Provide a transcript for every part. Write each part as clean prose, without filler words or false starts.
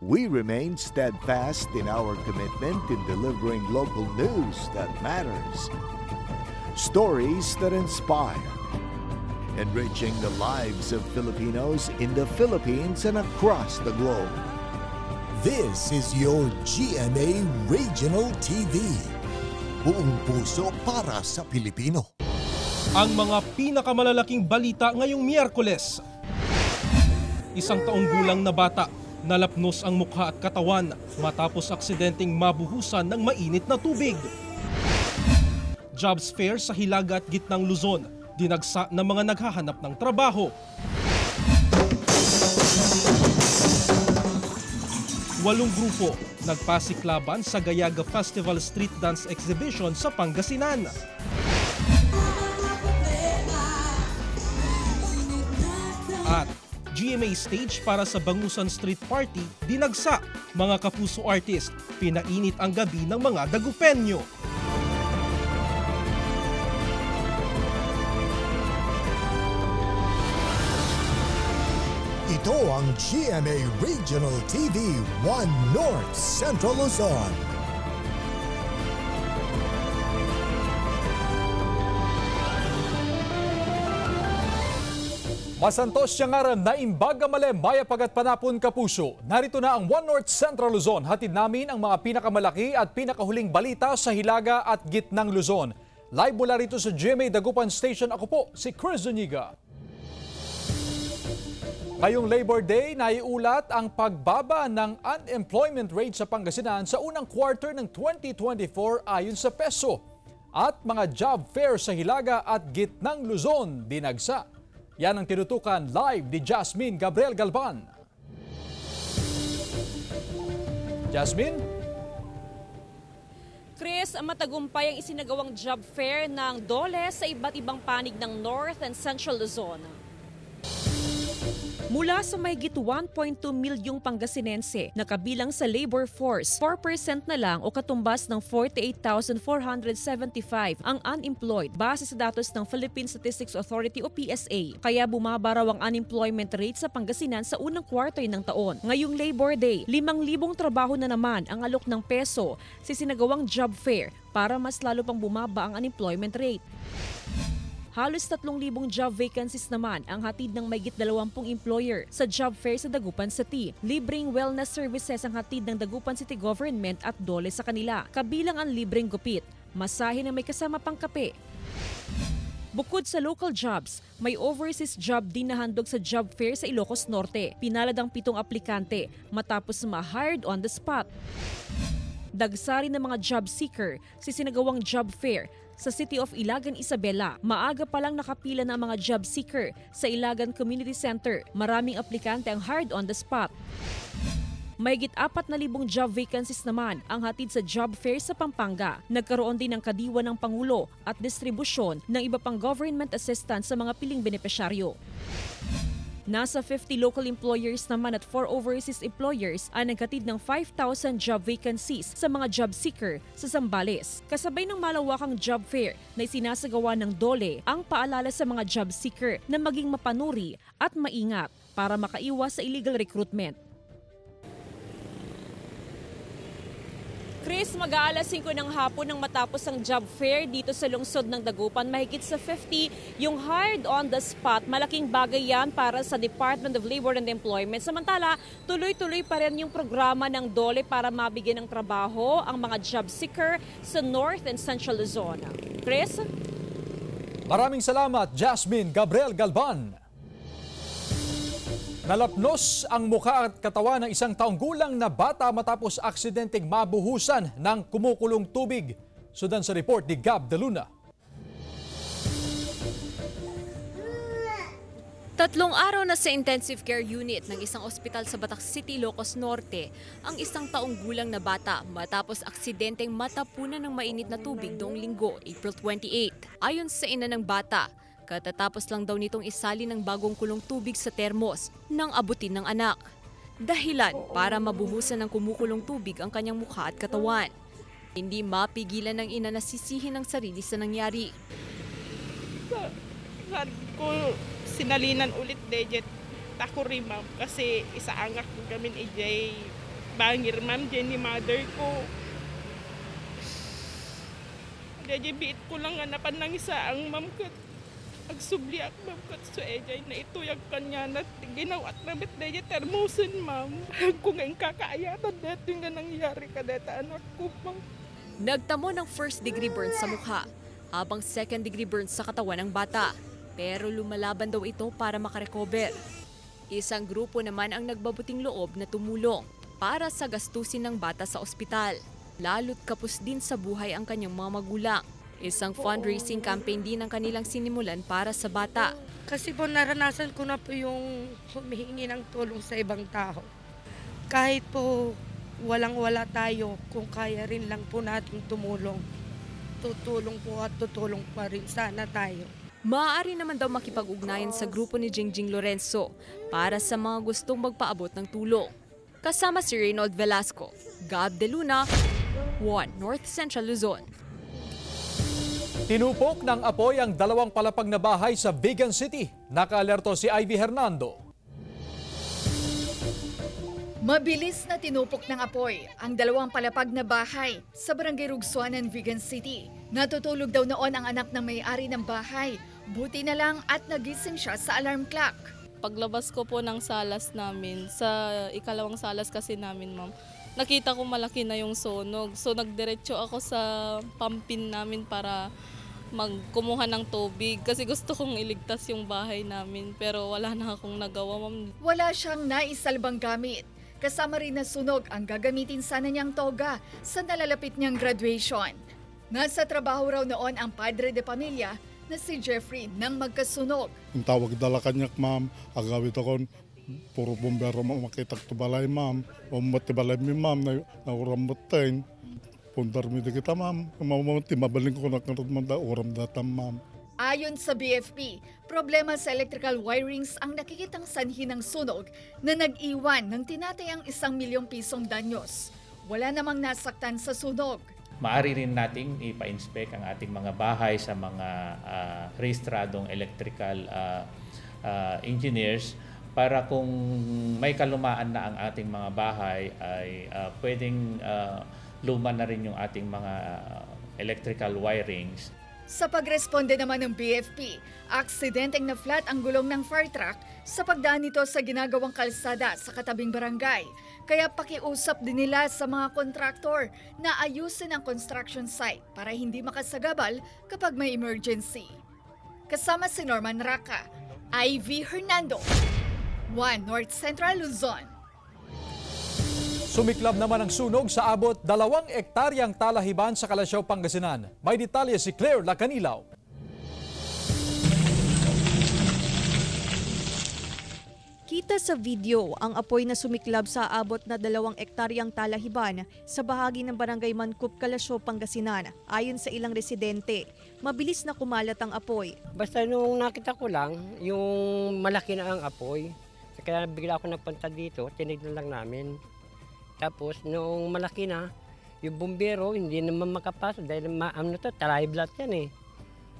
We remain steadfast in our commitment in delivering local news that matters. Stories that inspire. Enriching the lives of Filipinos in the Philippines and across the globe. This is your GMA Regional TV. Buong puso para sa Pilipino. Ang mga pinakamalalaking balita ngayong Miyerkules. Isang taong gulang na bata, nalapnos ang mukha at katawan matapos aksidenteng mabuhusan ng mainit na tubig. Jobs fair sa Hilaga at Gitnang Luzon, dinagsa ng mga naghahanap ng trabaho. 8 grupo nagpasiklaban sa Gayaga Festival Street Dance Exhibition sa Pangasinan. At GMA stage para sa Bangusan Street Party, dinagsa. Mga kapuso artist, pinainit ang gabi ng mga dagupenyo. Ito ang GMA Regional TV 1 North Central Luzon. Masantos siyang aram na imbaga male maya pagat panapon kapuso. Narito na ang 1 North Central Luzon. Hatid namin ang mga pinakamalaki at pinakahuling balita sa Hilaga at Gitnang Luzon. Live mula rito sa GMA Dagupan Station, ako po si Chris Zuniga. Ngayong Labor Day, naiulat ang pagbaba ng unemployment rate sa Pangasinan sa unang quarter ng 2024 ayon sa peso. At mga job fair sa Hilaga at Gitnang Luzon dinagsa. Yan ang tinutukan live ni Jasmine Gabriel Galvan. Jasmine? Chris, matagumpay ang isinagawang job fair ng DOLE sa iba't ibang panig ng North and Central Luzon. Mula sa mahigit 1.2 milyong Pangasinense na kabilang sa labor force, 4% na lang o katumbas ng 48,475 ang unemployed base sa datos ng Philippine Statistics Authority o PSA. Kaya bumaba raw ang unemployment rate sa Pangasinan sa unang quarter ng taon. Ngayong Labor Day, 5,000 trabaho na naman ang alok ng peso sa sinagawang job fair para mas lalo pang bumaba ang unemployment rate. Halos 3,000 job vacancies naman ang hatid ng mahigit 20 employer sa job fair sa Dagupan City. Libreng wellness services ang hatid ng Dagupan City Government at DOLE sa kanila. Kabilang ang libreng gupit, masahe na may kasama pang kape. Bukod sa local jobs, may overseas job din na handog sa job fair sa Ilocos Norte. Pinalad ang 7 aplikante matapos ma-hired on the spot. Dagsari ng mga job seeker sa sinagawang job fair sa City of Ilagan, Isabela. Maaga pa lang nakapila ng mga job seeker sa Ilagan Community Center. Maraming aplikante ang hired on the spot. Mahigit 4,000 job vacancies naman ang hatid sa job fair sa Pampanga. Nagkaroon din ng kadiwa ng Pangulo at distribusyon ng iba pang government assistance sa mga piling benepisyaryo. Nasa 50 local employers naman at 4 overseas employers ang naghatid ng 5,000 job vacancies sa mga job seeker sa Zambales. Kasabay ng malawakang job fair na isinasagawa ng DOLE ang paalala sa mga job seeker na maging mapanuri at maingat para makaiwas sa illegal recruitment. Chris, mag-aalas 5 ng hapon nang matapos ang job fair dito sa lungsod ng Dagupan. Mahigit sa 50 yung hired on the spot. Malaking bagay yan para sa Department of Labor and Employment. Samantala, tuloy-tuloy pa rin yung programa ng DOLE para mabigyan ng trabaho ang mga job seeker sa North and Central Luzon. Chris? Maraming salamat, Jasmine Gabriel Galvan. Nalapnos ang mukha at katawan ng isang taong gulang na bata matapos aksidenteng mabuhusan ng kumukulong tubig. Sundan sa report ni Gab De Luna. 3 araw na sa intensive care unit ng isang ospital sa Batac City, Ilocos Norte ang isang taong gulang na bata matapos aksidenteng matapunan ng mainit na tubig noong Linggo, April 28. Ayon sa ina ng bata, katatapos lang daw nitong isali ng bagong kulong tubig sa termos nang abutin ng anak. Dahilan para mabuhusan ng kumukulong tubig ang kanyang mukha at katawan. Hindi mapigilan ng ina na sisihin ang sarili sa nangyari. Saan ko sinalinan ulit dejet ako rin ma'am kasi isaangak ko gamin ijay bangir, ma'am, Jenny, mother ko. Biit ko lang hanapan ng isa ang ma'am kat. Agsubli ak ma'am kat so ejay na ito yung kanya na ginawa at nabit na yung termosin, ma'am. Kung ang kakaayatan dito yung nangyari ka dito, anak ko, ma'am. Nagtamo ng first-degree burns sa mukha, habang second-degree burns sa katawan ng bata. Pero lumalaban daw ito para makarecover. Isang grupo naman ang nagbabuting loob na tumulong para sa gastusin ng bata sa ospital. Lalo't kapos din sa buhay ang kanyang mga magulang. Isang fundraising campaign din ang kanilang sinimulan para sa bata. Kasi po naranasan ko na po yung humihingi ng tulong sa ibang tao. Kahit po walang-wala tayo, kung kaya rin lang po natin tumulong. Tutulong po at tutulong pa rin sana tayo. Maaari naman daw makipag-ugnayan sa grupo ni Jingjing Lorenzo para sa mga gustong magpaabot ng tulong. Kasama si Reynold Velasco, Gab De Luna, 1 North Central Luzon. Tinupok ng apoy ang 2 palapag na bahay sa Vigan City. Nakaalerto si Ivy Hernando. Mabilis na tinupok ng apoy ang 2 palapag na bahay sa Barangay Rugsuanan, Vigan City. Natutulog daw noon ang anak ng may-ari ng bahay. Buti na lang at nagising siya sa alarm clock. Paglabas ko po ng salas namin, sa ikalawang salas kasi namin, ma'am, nakita ko malaki na yung sunog. So nagdiretso ako sa pumpin namin para magkumuha ng tubig kasi gusto kong iligtas yung bahay namin pero wala na akong nagawa, ma'am. Wala siyang naisalbang gamit. Kasama rin na sunog ang gagamitin sana niyang toga sa nalalapit niyang graduation. Nasa trabaho raw noon ang padre de pamilya na si Jeffrey nang magkasunog. Ang tawag dala kanya, ma'am, agawit ako, puro bumbero makita ko balay, ma'am. O mati balay mi, ma'am, na urambutin. Pundar mi di kita, ma'am. Mamamati, mabaling ko na kanot uram data, ma'am. Ayon sa BFP, problema sa electrical wirings ang nakikitang sanhi ng sunog na nag-iwan ng tinatayang 1 milyong pisong danyos. Wala namang nasaktan sa sunog. Maaari rin nating ipa-inspect ang ating mga bahay sa mga rehistradong electrical engineers para kung may kalumaan na ang ating mga bahay ay pwedeng luma na rin yung ating mga electrical wirings. Sa pagresponde naman ng BFP, aksidenteng na flat ang gulong ng fire truck sa pagdaan nito sa ginagawang kalsada sa katabing barangay. Kaya pakiusap din nila sa mga kontraktor na ayusin ang construction site para hindi makasagabal kapag may emergency. Kasama si Norman Raca, Ivy Hernando, 1 North Central Luzon. Sumiklab naman ang sunog sa abot 2 ektaryang talahiban sa Calasiao, Pangasinan. May detalye si Claire Lacanilaw. Kita sa video ang apoy na sumiklab sa abot na 2 ektaryang talahiban sa bahagi ng Barangay Mancup, Calasiao, Pangasinan. Ayon sa ilang residente, mabilis na kumalat ang apoy. Basta nung nakita ko lang, yung malaki na ang apoy. Kaya bigla ako nagpunta dito, tinignan lang namin. Tapos nung malaki na, yung bumbero hindi naman makapasok dahil talahiblat yan eh.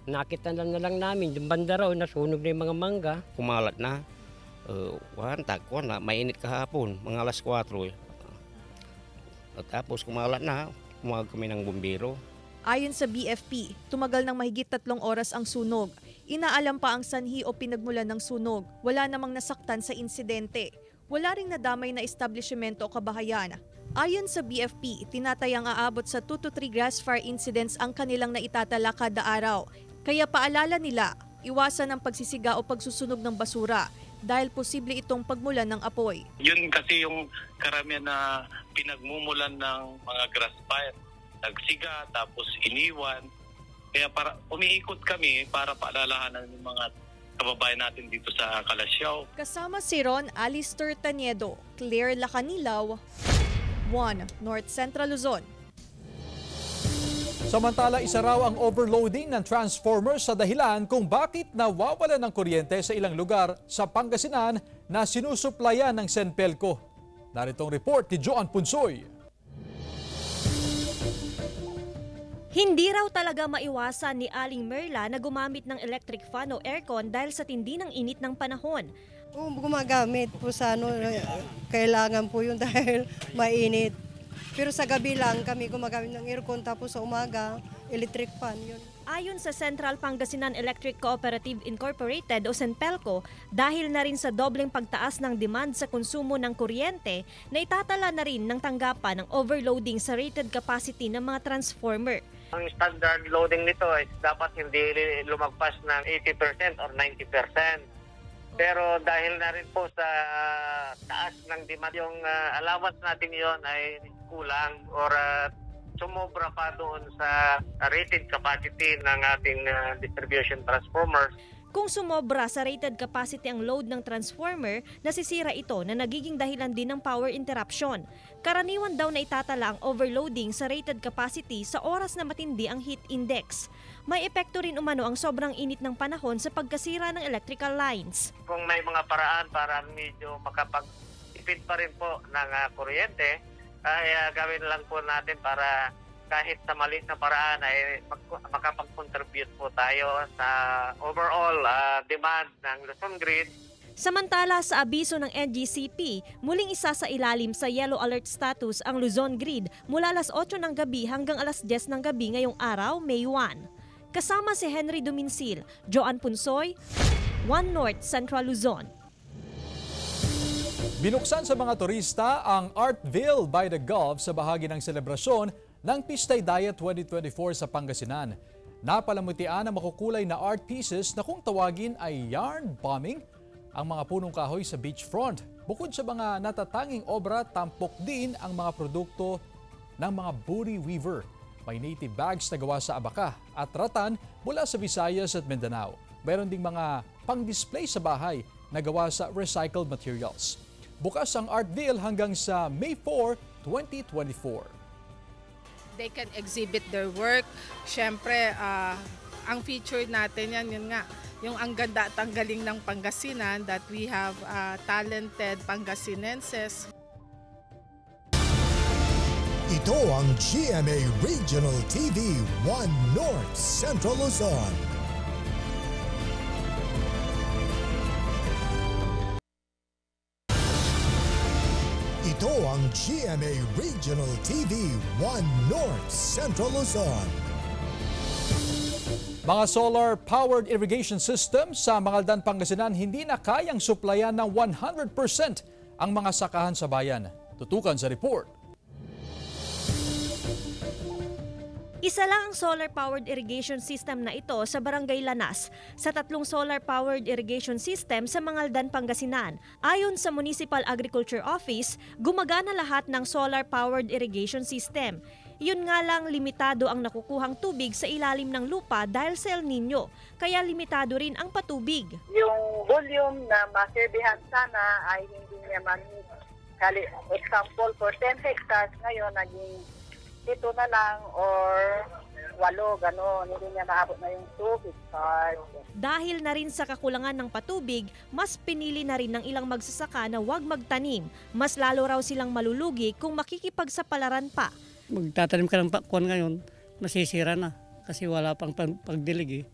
Nakita na lang namin, yung banda raw, nasunog na yung mga mangga. Kumalat na. Mainit kahapon, mga alas 4. Tapos kumalat na, tumawag kami ng bumbero. Ayon sa BFP, tumagal ng mahigit 3 oras ang sunog. Inaalam pa ang sanhi o pinagmulan ng sunog. Wala namang nasaktan sa insidente. Wala ring nadamay na establishmento o kabahayan. Ayon sa BFP, tinatayang aabot sa 2 to 3 grass fire incidents ang kanilang naitatala kada araw. Kaya paalala nila, iwasan ang pagsisiga o pagsusunog ng basura dahil posible itong pagmulan ng apoy. Yun kasi yung karamihan na pinagmumulan ng mga grass fire. Nagsiga tapos iniwan. Kaya para umiikot kami para paalalahanan ng mga kababayan natin dito sa Calasiao. Kasama si Ron Alister Taniedo, Claire Lacanilaw, 1 North Central Luzon. Samantala, isa raw ang overloading ng transformer sa dahilan kung bakit nawawalan ng kuryente sa ilang lugar sa Pangasinan na sinusuplayan ng Senpelco. Narito ang report ni Joan Punsoy. Hindi raw talaga maiwasan ni Aling Merla na gumamit ng electric fan o aircon dahil sa tindi ng init ng panahon. Gumagamit po sa kailangan po yun dahil mainit. Pero sa gabi lang kami gumagamit ng aircon, tapos sa umaga, electric fan yun. Ayon sa Central Pangasinan Electric Cooperative Incorporated o CENPELCO, dahil na rin sa dobleng pagtaas ng demand sa konsumo ng kuryente, na itatala na rin ng tanggapan ng overloading sa rated capacity ng mga transformer. Ang standard loading nito ay dapat hindi lumagpas ng 80% or 90%. Pero dahil na rin po sa taas ng demand, yung allowance natin yon ay kulang or sumobra pa doon sa rated capacity ng ating distribution transformers. Kung sumobra sa rated capacity ang load ng transformer, nasisira ito na nagiging dahilan din ng power interruption. Karaniwan daw na itatala ang overloading sa rated capacity sa oras na matindi ang heat index. May epekto rin umano ang sobrang init ng panahon sa pagkasira ng electrical lines. Kung may mga paraan para medyo makapag-tipid pa rin po ng kuryente, ay gawin lang po natin para kahit sa maliit na paraan ay makapag-contribute po tayo sa overall demand ng Luzon Grid. Samantala sa abiso ng NGCP, muling isa sa ilalim sa yellow alert status ang Luzon Grid mula alas 8 ng gabi hanggang alas 10 ng gabi ngayong araw, May 1. Kasama si Henry Duminsil, Joan Punsoy, One North Central Luzon. Binuksan sa mga turista ang Artville by the Gulf sa bahagi ng selebrasyon ng Pistay Diet 2024 sa Pangasinan. Napalamutian ang makukulay na art pieces na kung tawagin ay yarn bombing ang mga punong kahoy sa beachfront. Bukod sa mga natatanging obra, tampok din ang mga produkto ng mga booty weaver. May native bags na gawa sa abaka at ratan mula sa Visayas at Mindanao. Mayroon ding mga pang-display sa bahay na gawa sa recycled materials. Bukas ang Artville hanggang sa May 4, 2024. They can exhibit their work. Siyempre, ang feature natin yan, yun nga, yung ang ganda at ang galing ng Pangasinan that we have talented Pangasinenses. Ito ang GMA Regional TV 1 North Central Luzon. Ito ang GMA Regional TV 1 North Central Luzon. Mga solar-powered irrigation system sa Mangaldan, Pangasinan hindi na kayang suplayan ng 100% ang mga sakahan sa bayan. Tutukan sa report. Isa lang ang solar-powered irrigation system na ito sa Barangay Lanas sa 3 solar-powered irrigation system sa Mangaldan, Pangasinan. Ayon sa Municipal Agriculture Office, gumagana lahat ng solar-powered irrigation system. Yun nga lang, limitado ang nakukuhang tubig sa ilalim ng lupa dahil sa El Nino, kaya limitado rin ang patubig. Yung volume na maserbihan sana ay hindi niya man-meet. Example, for 10 hectares ngayon, naging 7 na lang or 8, gano'n. Hindi niya maabot na yung 2 hectares. Dahil na rin sa kakulangan ng patubig, mas pinili na rin ng ilang magsasaka na huwag magtanim. Mas lalo raw silang malulugi kung makikipagsapalaran pa. Magtatanim ka ng pakwan ngayon, masisira na kasi wala pang pagdilig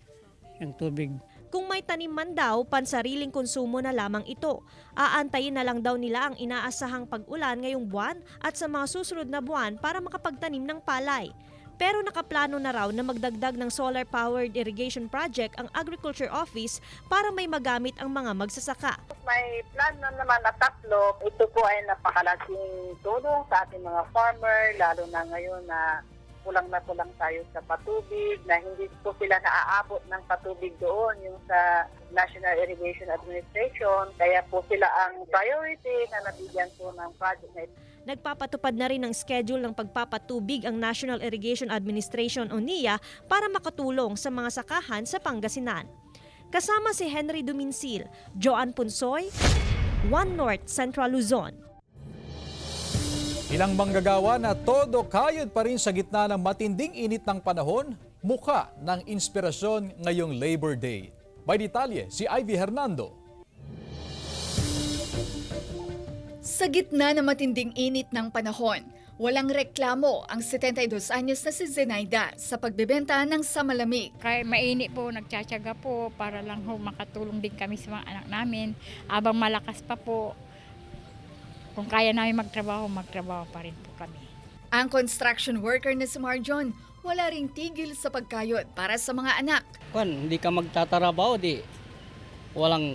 yung tubig. Kung may tanim man daw, pansariling konsumo na lamang ito. Aantayin na lang daw nila ang inaasahang pag-ulan ngayong buwan at sa mga susunod na buwan para makapagtanim ng palay. Pero nakaplano na raw na magdagdag ng solar-powered irrigation project ang Agriculture Office para may magamit ang mga magsasaka. May plan na naman na 3. Ito po ay napakalaking tulong sa ating mga farmer, lalo na ngayon na kulang tayo sa patubig, na hindi po sila naaabot ng patubig doon yung sa National Irrigation Administration. Kaya po sila ang priority na nabigyan po ng project na ito. Nagpapatupad na rin ng schedule ng pagpapatubig ang National Irrigation Administration o NIA para makatulong sa mga sakahan sa Pangasinan. Kasama si Henry Duminsil, Joan Punsoy, One North Central Luzon. Ilang manggagawa na todo kayod pa rin sa gitna ng matinding init ng panahon, mukha ng inspirasyon ngayong Labor Day. May detalye si Ivy Hernando. Sa Sa gitna ng matinding init ng panahon, walang reklamo ang 72 anyos na si Zenaida sa pagbebenta ng samalamig. Kaya mainit po, nagtsatsaga po para lang ho makatulong din kami sa mga anak namin. Abang malakas pa po, kung kaya namin magtrabaho pa rin po kami. Ang construction worker na si Marjon, wala ring tigil sa pagkayod para sa mga anak. Hindi ka magtatrabaho, walang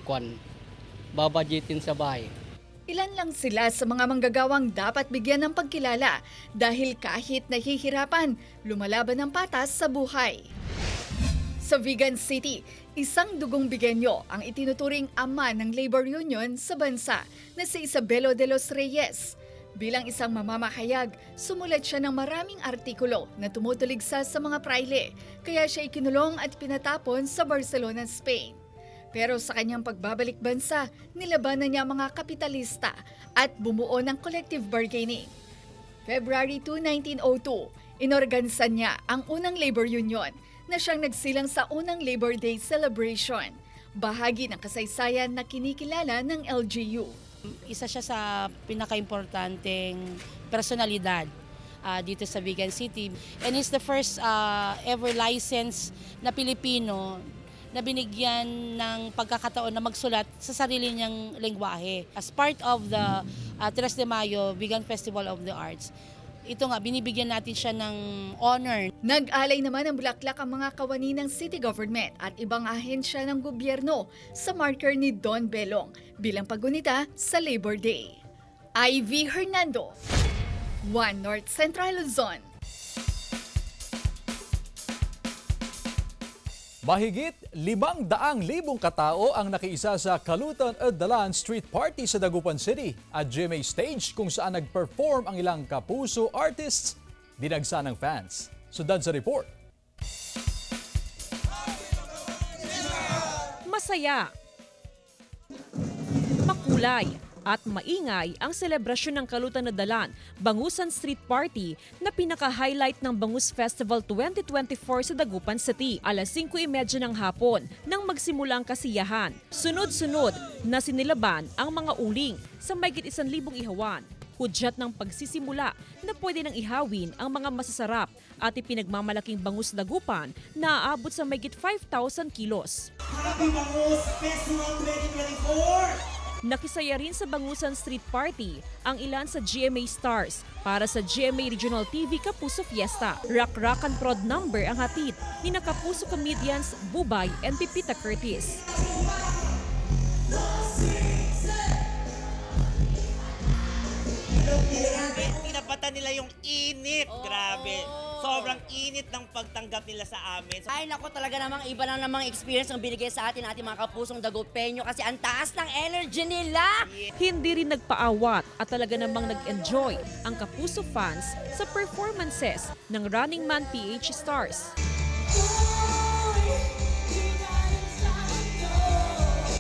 babadgetin sa bahay. Ilan lang sila sa mga manggagawang dapat bigyan ng pagkilala dahil kahit nahihirapan, lumalaban ng patas sa buhay. Sa Vigan City, isang dugong Bigenyo ang itinuturing ama ng labor union sa bansa na si Isabelo de los Reyes. Bilang isang mamamahayag, sumulat siya ng maraming artikulo na tumutuligsa sa mga praile, kaya siya ikinulong at pinatapon sa Barcelona, Spain. Pero sa kanyang pagbabalik bansa, nilabanan niya mga kapitalista at bumuo ng collective bargaining. February 2, 1902, inorganisan niya ang unang labor union na siyang nagsilang sa unang Labor Day celebration. Bahagi ng kasaysayan na kinikilala ng LGU. Isa siya sa pinaka-importanteng personalidad dito sa Vigan City. And he's the first ever licensed na Pilipino na binigyan ng pagkakataon na magsulat sa sarili niyang lengguwahe. As part of the 3 de Mayo Vigan Festival of the Arts, ito nga, binibigyan natin siya ng honor. Nag-alay naman ng bulaklak ang mga kawani ng city government at ibang ahensya ng gobyerno sa marker ni Don Belong bilang paggunita sa Labor Day. Ivy Hernando, 1 North Central Luzon. Mahigit 500,000 katao ang nakiisa sa Kalutan Dalan Street Party sa Dagupan City at GMA Stage kung saan nag-perform ang ilang kapuso artists, dinagsa ng fans. Sundan sa report. Masaya, makulay, at maingay ang selebrasyon ng Kalutan Dalan Bangusan Street Party na pinaka-highlight ng Bangus Festival 2024 sa Dagupan City. Alas 5:30 ng hapon nang magsimula ang kasiyahan. Sunod-sunod na sinilaban ang mga uling sa mahigit 1,000 ihawan. Hudyat ng pagsisimula na pwede nang ihawin ang mga masasarap at ipinagmamalaking Bangus Dagupan na aabot sa mahigit 5,000 kilos. Happy Bangus Festival 2024! Nakisaya rin sa Bangusan Street Party ang ilan sa GMA stars para sa GMA Regional TV Kapuso Fiesta. Rock-rockan prod number ang hatid ni Kapuso comedians Bubay and Pipita Curtis. Tinapatan nila yung init. Grabe. Sobrang init ng pagtanggap nila sa amin. Ay naku, talaga namang iba na namang experience ang binigay sa atin ating mga kapusong Dagupeño kasi ang taas ng energy nila. Hindi rin nagpaawat at talaga namang nag-enjoy ang Kapuso fans sa performances ng Running Man PH stars.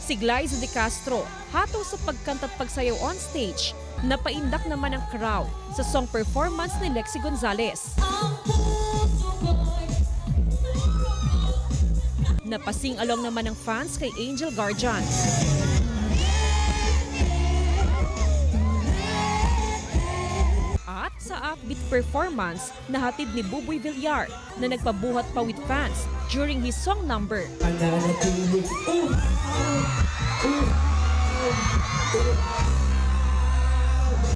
Si Glyza De Castro, hataw sa pagkanta at pagsayaw on stage. Napaindak naman ang crowd sa song performance ni Lexi Gonzalez. Napasing-along naman ng fans kay Angel Garjan. At sa upbeat performance, nahatid ni Buboy Villar na nagpabuhat pa with fans during his song number.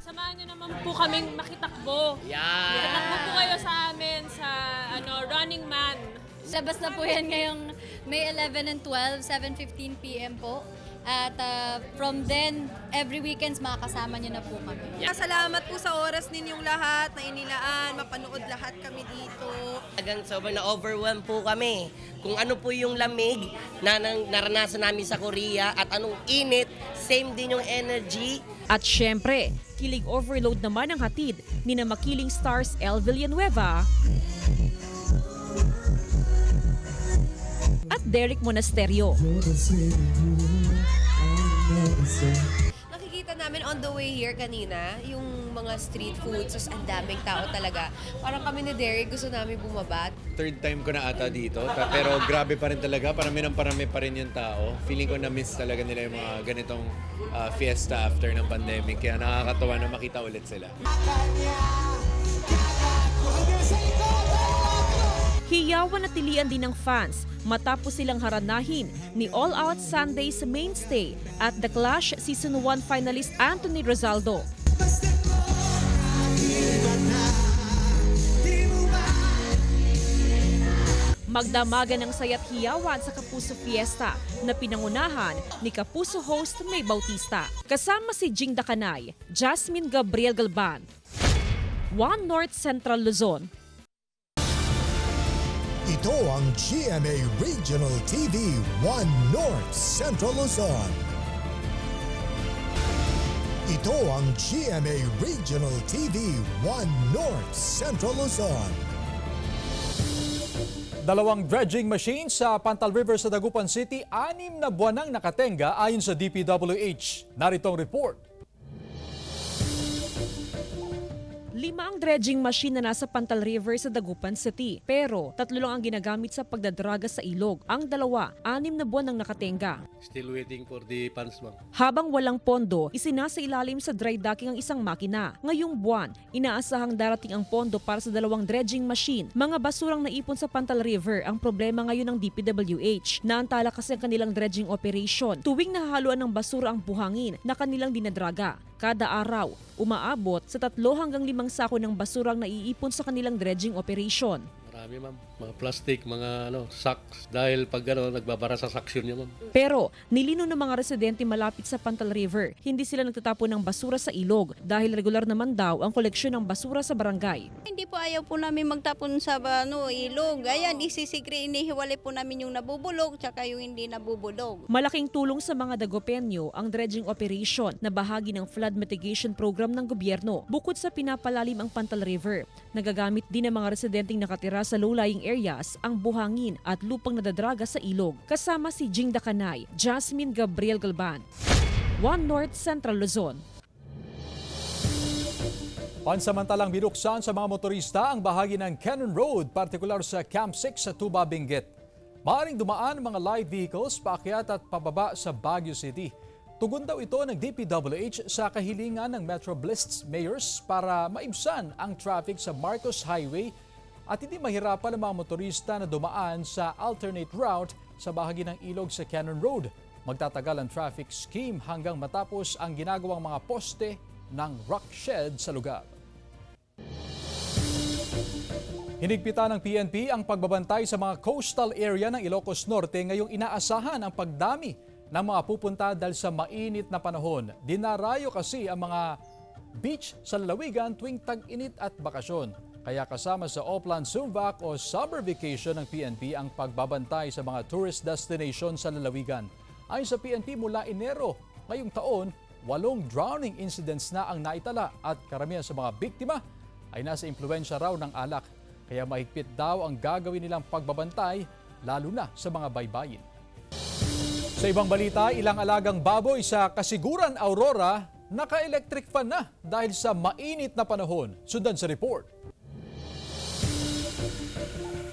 Samahan nyo naman po kaming makitakbo. Makitakbo po kayo sa amin sa Running Man. Labas na po yan ngayong May 11 and 12, 7:15 p.m. po. At from then, every weekends makakasama nyo na po kami. Salamat po sa oras ninyong lahat na inilaan, mapanood lahat kami dito. Sobrang na-overwhelm po kami. Kung ano po yung lamig na naranasan namin sa Korea at anong init, same din yung energy. At syempre, kilig overload naman ang hatid ni na makiling stars El Villanueva at Derek Monasterio. Nakikita namin on the way here kanina, yung yung mga street foods, so ang daming tao talaga. Parang kami ni Derek, gusto namin bumaba. Third time ko na ata dito, pero grabe pa rin talaga. Parami pa rin yung tao. Feeling ko na-miss talaga nila yung mga ganitong fiesta after ng pandemic. Kaya nakakatawa na makita ulit sila. Hiyawan at tilian din ng fans matapos silang haranahin ni All Out Sunday's mainstay at The Clash Season 1 finalist Anthony Rizaldo. Magdamagan ng saya't hiyawan sa Kapuso Fiesta na pinangunahan ni Kapuso host May Bautista. Kasama si Jing Dacanay, Jasmine Gabriel Galban, One North Central Luzon. Ito ang GMA Regional TV 1 North Central Luzon. Ito ang GMA Regional TV 1 North Central Luzon. Dalawang dredging machine sa Pantal River sa Dagupan City, 6 na buwan nang nakatenga ayon sa DPWH. Narito ang report. 5 ang dredging machine na nasa Pantal River sa Dagupan City. Pero 3 lang ang ginagamit sa pagdadraga sa ilog. Ang 2, 6 na buwan nang nakatenga. Still waiting for the funds, ma'am. Habang walang pondo, isinasa ilalim sa dry docking ang isang makina. Ngayong buwan, inaasahang darating ang pondo para sa 2 dredging machine. Mga basurang naipon sa Pantal River ang problema ngayon ng DPWH. Naantala kasi ang kanilang dredging operation. Tuwing nahahaluan ng basura ang buhangin na kanilang dinadraga. Kada araw, umaabot sa 3 hanggang 5 sako ng basurang naiipon sa kanilang dredging operation. Marami, ma'am. Mga plastic, mga sacks. Dahil pag nagbabara sa saksyon niya, ma'am. Pero nilino ng mga residente malapit sa Pantal River, hindi sila nagtatapon ng basura sa ilog dahil regular naman daw ang koleksyon ng basura sa barangay. Hindi po ayaw po namin magtapon sa ilog. Ayan, inihiwalay po namin yung nabubulog tsaka yung hindi nabubulog. Malaking tulong sa mga Dagupenyo ang dredging operation na bahagi ng flood mitigation program ng gobyerno. Bukod sa pinapalalim ang Pantal River, nagagamit din ng mga residenteng nakatira sa low-lying areas ang buhangin at lupang nadadraga sa ilog. Kasama si Jing Dacanay, Jasmine Gabriel Galban, One North Central Luzon. Pansamantalang binuksan sa mga motorista ang bahagi ng Cannon Road, partikular sa Camp 6 sa Tuba, Benguet. Maaaring dumaan mga light vehicles paakyat at pababa sa Baguio City. Tugon daw ito ng DPWH sa kahilingan ng Metro Bliss mayors para maibsan ang traffic sa Marcos Highway at hindi mahirapan ang mga motorista na dumaan sa alternate route sa bahagi ng ilog sa Cannon Road. Magtatagal ang traffic scheme hanggang matapos ang ginagawang mga poste ng rock shed sa lugar. Hinigpitan ng PNP ang pagbabantay sa mga coastal area ng Ilocos Norte ngayong inaasahan ang pagdami ng mga pupunta dahil sa mainit na panahon. Dinarayo kasi ang mga beach sa lalawigan tuwing tag-init at bakasyon. Kaya kasama sa Oplan Sumvac o Summer Vacation ng PNP ang pagbabantay sa mga tourist destination sa lalawigan. Ayon sa PNP mula Enero ngayong taon, 8 drowning incidents na ang naitala at karamihan sa mga biktima ay nasa impluensya raw ng alak. Kaya mahigpit daw ang gagawin nilang pagbabantay lalo na sa mga baybayin. Sa ibang balita, ilang alagang baboy sa Kasiguran, Aurora naka-electric fan na dahil sa mainit na panahon. Sundan sa report.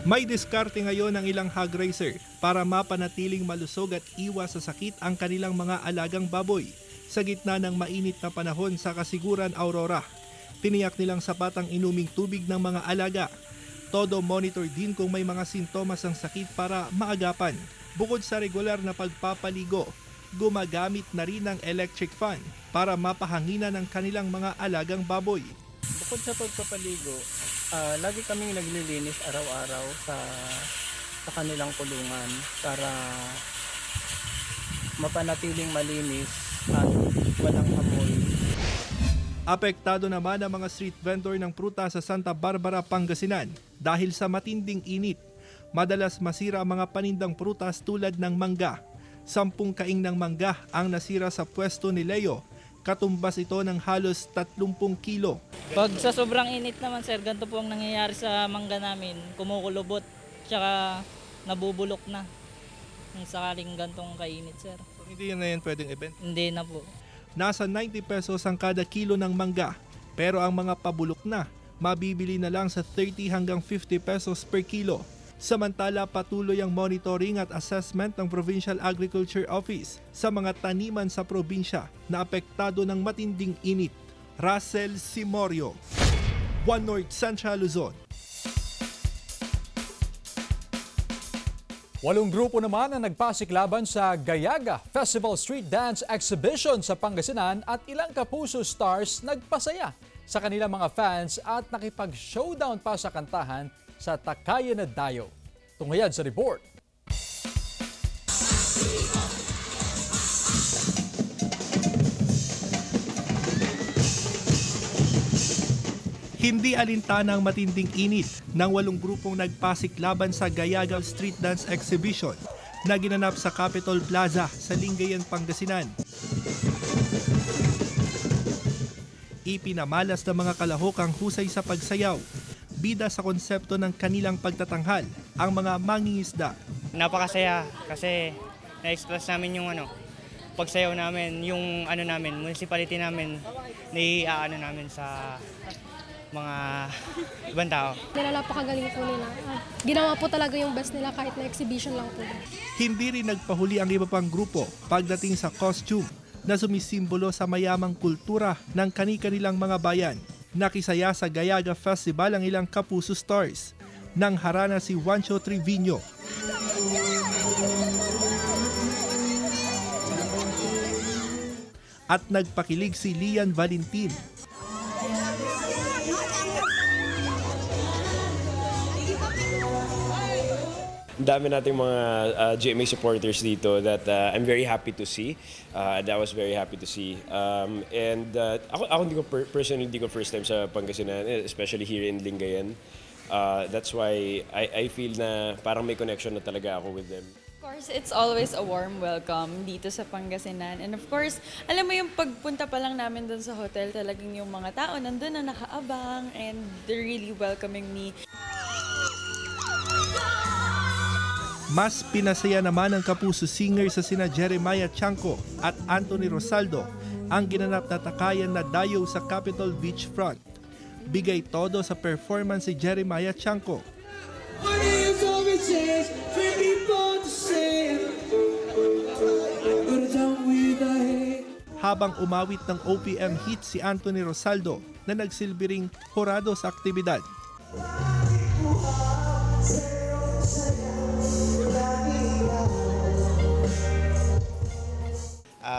May diskarte ngayon ang ilang hog raiser para mapanatiling malusog at iwas sa sakit ang kanilang mga alagang baboy sa gitna ng mainit na panahon sa Kasiguran, Aurora. Tiniyak nilang sapat ang inuming tubig ng mga alaga. Todo monitor din kung may mga sintomas ng sakit para maagapan. Bukod sa regular na pagpapaligo, gumagamit na rin ng electric fan para mapahanginan ang kanilang mga alagang baboy. Bukod sa pagpapaligo, lagi kaming naglilinis araw-araw sa kanilang kulungan para mapanatiling malinis at walang amoy. Apektado naman ang mga street vendor ng prutas sa Santa Barbara, Pangasinan dahil sa matinding init. Madalas masira ang mga panindang prutas tulad ng mangga. 10 kaing ng mangga ang nasira sa pwesto ni Leo. Katumbas ito ng halos 30 kilo. Pag sa sobrang init naman sir, ganito po ang nangyayari sa mangga namin. Kumukulubot, tsaka nabubulok na. Kung sakaling gantong kainit sir. Hindi na yan pwedeng event? Hindi na po. Nasa 90 pesos ang kada kilo ng mangga. Pero ang mga pabulok na, mabibili na lang sa 30 hanggang 50 pesos per kilo. Samantala, patuloy ang monitoring at assessment ng Provincial Agriculture Office sa mga taniman sa probinsya na apektado ng matinding init. Russell Simorio, One North Central Luzon. 8 grupo naman ang nagpasiklaban sa Gayaga Festival Street Dance Exhibition sa Pangasinan at ilang Kapuso stars nagpasaya sa kanilang mga fans at nakipag-showdown pa sa kantahan sa Takayan na Dayo. Tunghayad sa report. Hindi alintana ang matinding init ng 8 grupong nagpasiklaban sa Gayaga Street Dance Exhibition na ginanap sa Capitol Plaza sa Lingayen, Pangasinan. Ipinamalas ng mga kalahok ang husay sa pagsayaw. Bida sa konsepto ng kanilang pagtatanghal ang mga mangingisda. Napakasaya kasi na-express namin yung pagsayaw namin, yung municipality namin, namin sa mga ibang tao. Napakagaling po nila. Ginawa po talaga yung best nila kahit na exhibition lang po. Hindi rin nagpahuli ang iba pang grupo pagdating sa costume na sumisimbolo sa mayamang kultura ng kani-kanilang mga bayan. Nakisaya sa Gayaga Festival ang ilang Kapuso stars. Nang harana si Juancho Trevino. At nagpakilig si Lian Valentin. Dami nating mga GMA supporters dito that I'm very happy to see. That was very happy to see. Ako personally hindi ko first time sa Pangasinan, especially here in Lingayen. That's why I feel na parang may connection na talaga ako with them. Of course, it's always a warm welcome dito sa Pangasinan. And of course, alam mo yung pagpunta pa lang namin dun sa hotel, talagang yung mga tao nandun na nakaabang and they're really welcoming me. Mas pinasaya naman ng Kapuso singer sa sina Jeremiah Chanco at Anthony Rosaldo ang ginanap na Takayan na Dayo sa Capitol Beachfront. Bigay todo sa performance si Jeremiah Chanco. Habang umawit ng OPM hit si Anthony Rosaldo na nagsilbi ring hurado sa aktibidad.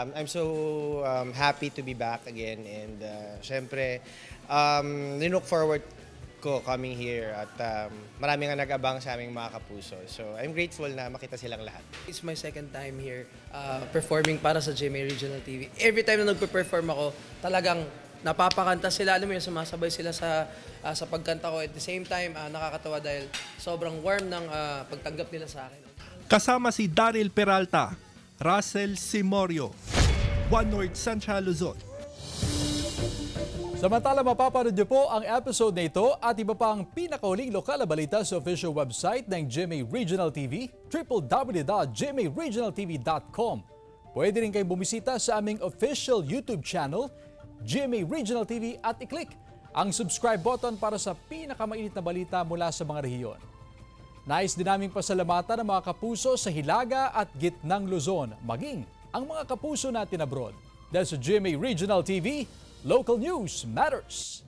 I'm so happy to be back again and syempre nilook forward ko coming here at marami nga nag-abang sa aming mga Kapuso. So I'm grateful na makita silang lahat. It's my second time here performing para sa GMA Regional TV. Every time na nagpe-perform ako, talagang napapakanta sila, alam mo yun, sumasabay sila sa pagkanta ko. At the same time, nakakatawa dahil sobrang warm ng pagtanggap nila sa akin. Kasama si Daryl Peralta, Russell Simorio, One North Central Luzon. Samantala, mapapanood niyo po ang episode na ito at iba pang pinakahuling lokal na balita sa official website ng GMA Regional TV, www.gmaregionaltv.com. Pwede rin kayong bumisita sa aming official YouTube channel, GMA Regional TV, at i-click ang subscribe button para sa pinakamainit na balita mula sa mga rehiyon. Nais din naming pasalamatan ang mga Kapuso sa Hilaga at Gitnang Luzon, maging ang mga Kapuso natin abroad. Dahil sa GMA Regional TV, Local News Matters.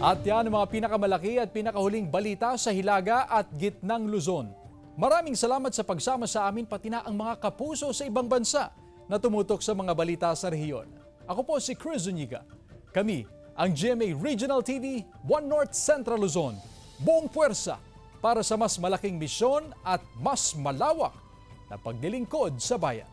At yan ang mga pinakamalaki at pinakahuling balita sa Hilaga at Gitnang Luzon. Maraming salamat sa pagsama sa amin pati na ang mga Kapuso sa ibang bansa na tumutok sa mga balita sa rehiyon. Ako po si Chris Zuniga. Kami ang GMA Regional TV, One North Central Luzon. Buong puwersa para sa mas malaking misyon at mas malawak na paglilingkod sa bayan.